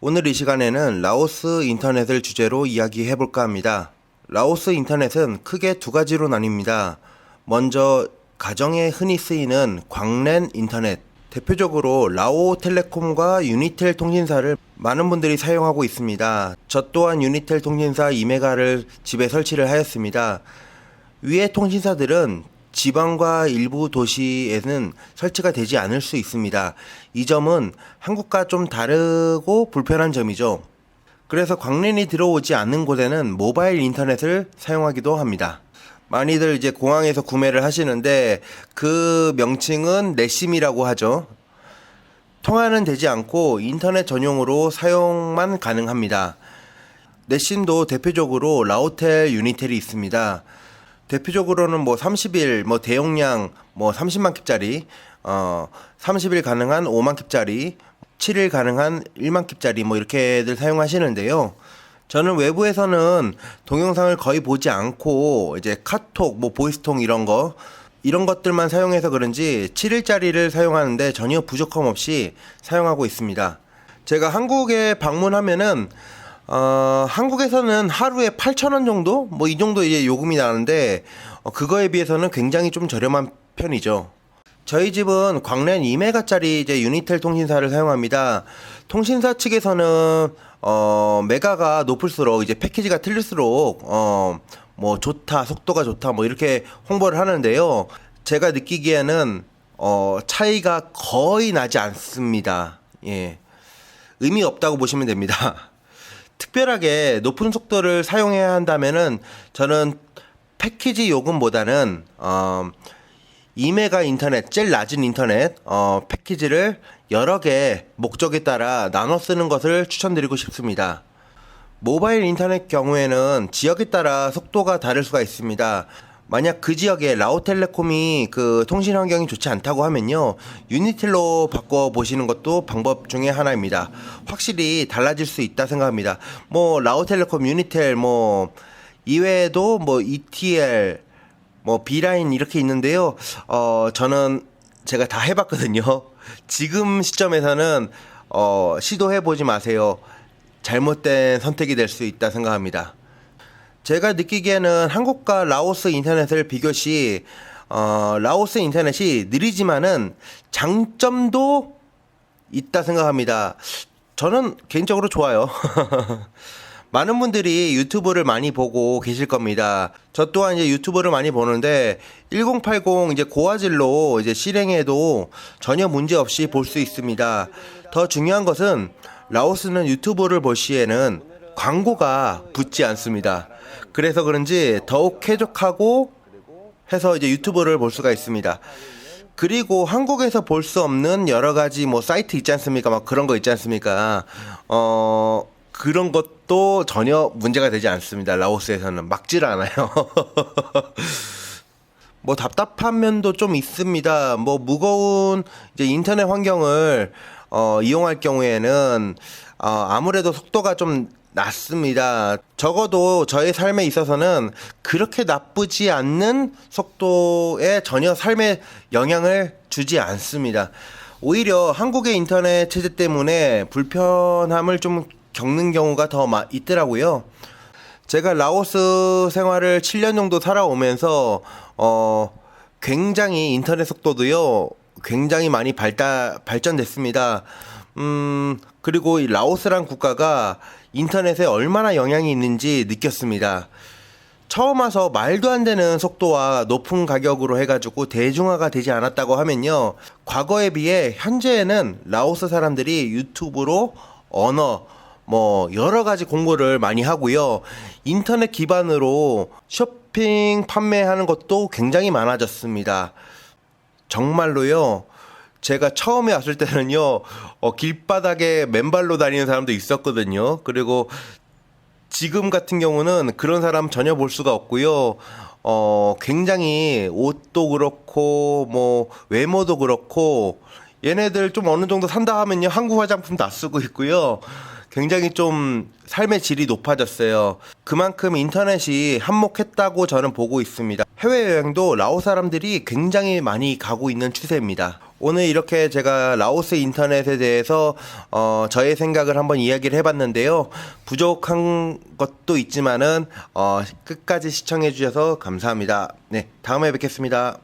오늘 이 시간에는 라오스 인터넷을 주제로 이야기해 볼까 합니다. 라오스 인터넷은 크게 두 가지로 나뉩니다. 먼저 가정에 흔히 쓰이는 광랜 인터넷, 대표적으로 라오텔레콤과 유니텔 통신사를 많은 분들이 사용하고 있습니다. 저 또한 유니텔 통신사 2메가를 집에 설치를 하였습니다. 위의 통신사들은 지방과 일부 도시에는 설치가 되지 않을 수 있습니다. 이 점은 한국과 좀 다르고 불편한 점이죠. 그래서 광랜이 들어오지 않는 곳에는 모바일 인터넷을 사용하기도 합니다. 많이들 이제 공항에서 구매를 하시는데 그 명칭은 넷심이라고 하죠. 통화는 되지 않고 인터넷 전용으로 사용만 가능합니다. 넷심도 대표적으로 라오텔, 유니텔이 있습니다. 대표적으로는 30일 대용량 30만 캡짜리, 30일 가능한 5만 캡짜리, 7일 가능한 1만 캡짜리 이렇게들 사용하시는데요. 저는 외부에서는 동영상을 거의 보지 않고 이제 카톡, 보이스통 이런 것들만 사용해서 그런지 7일짜리를 사용하는데 전혀 부족함 없이 사용하고 있습니다. 제가 한국에 방문하면은 한국에서는 하루에 8,000원 정도? 이 정도 이제 요금이 나는데, 그거에 비해서는 굉장히 좀 저렴한 편이죠. 저희 집은 광랜 2메가짜리 이제 유니텔 통신사를 사용합니다. 통신사 측에서는, 메가가 높을수록 이제 패키지가 틀릴수록, 좋다, 속도가 좋다, 이렇게 홍보를 하는데요. 제가 느끼기에는, 차이가 거의 나지 않습니다. 예. 의미 없다고 보시면 됩니다. 특별하게 높은 속도를 사용해야 한다면은 저는 패키지 요금보다는 2메가 인터넷, 제일 낮은 인터넷 패키지를 여러 개 목적에 따라 나눠 쓰는 것을 추천드리고 싶습니다. 모바일 인터넷 경우에는 지역에 따라 속도가 다를 수가 있습니다. 만약 그 지역에 라오텔레콤이 그 통신 환경이 좋지 않다고 하면요, 유니텔로 바꿔보시는 것도 방법 중에 하나입니다. 확실히 달라질 수 있다 생각합니다. 라오텔레콤, 유니텔, 이외에도 ETL, B라인 이렇게 있는데요. 저는 제가 다 해봤거든요. 지금 시점에서는 시도해보지 마세요. 잘못된 선택이 될 수 있다 생각합니다. 제가 느끼기에는 한국과 라오스 인터넷을 비교시 라오스 인터넷이 느리지만은 장점도 있다 생각합니다. 저는 개인적으로 좋아요. 많은 분들이 유튜브를 많이 보고 계실 겁니다. 저 또한 이제 유튜브를 많이 보는데 1080 이제 고화질로 이제 실행해도 전혀 문제 없이 볼 수 있습니다. 더 중요한 것은 라오스는 유튜브를 볼 시에는 광고가 붙지 않습니다. 그래서 그런지 더욱 쾌적하고 해서 이제 유튜브를 볼 수가 있습니다. 그리고 한국에서 볼 수 없는 여러 가지 사이트 있지 않습니까? 그런 거 있지 않습니까? 그런 것도 전혀 문제가 되지 않습니다. 라오스에서는 막지를 않아요. 답답한 면도 좀 있습니다. 무거운 이제 인터넷 환경을 이용할 경우에는 아무래도 속도가 좀 낮습니다. 적어도 저의 삶에 있어서는 그렇게 나쁘지 않는 속도에 전혀 삶에 영향을 주지 않습니다. 오히려 한국의 인터넷 체제 때문에 불편함을 좀 겪는 경우가 더 있더라고요. 제가 라오스 생활을 7년 정도 살아오면서 굉장히 인터넷 속도도요 굉장히 많이 발전됐습니다. 그리고 이 라오스란 국가가 인터넷에 얼마나 영향이 있는지 느꼈습니다. 처음 와서 말도 안 되는 속도와 높은 가격으로 해가지고 대중화가 되지 않았다고 하면요, 과거에 비해 현재에는 라오스 사람들이 유튜브로 언어 여러 가지 공부를 많이 하고요, 인터넷 기반으로 쇼핑 판매하는 것도 굉장히 많아졌습니다. 정말로요. 제가 처음에 왔을 때는요, 길바닥에 맨발로 다니는 사람도 있었거든요. 그리고 지금 같은 경우는 그런 사람 전혀 볼 수가 없고요. 굉장히 옷도 그렇고, 외모도 그렇고, 얘네들 좀 어느 정도 산다 하면요, 한국 화장품 다 쓰고 있고요. 굉장히 좀 삶의 질이 높아졌어요. 그만큼 인터넷이 한몫했다고 저는 보고 있습니다. 해외여행도 라오스 사람들이 굉장히 많이 가고 있는 추세입니다. 오늘 이렇게 제가 라오스 인터넷에 대해서 저의 생각을 한번 이야기를 해봤는데요. 부족한 것도 있지만은 끝까지 시청해 주셔서 감사합니다. 네, 다음에 뵙겠습니다.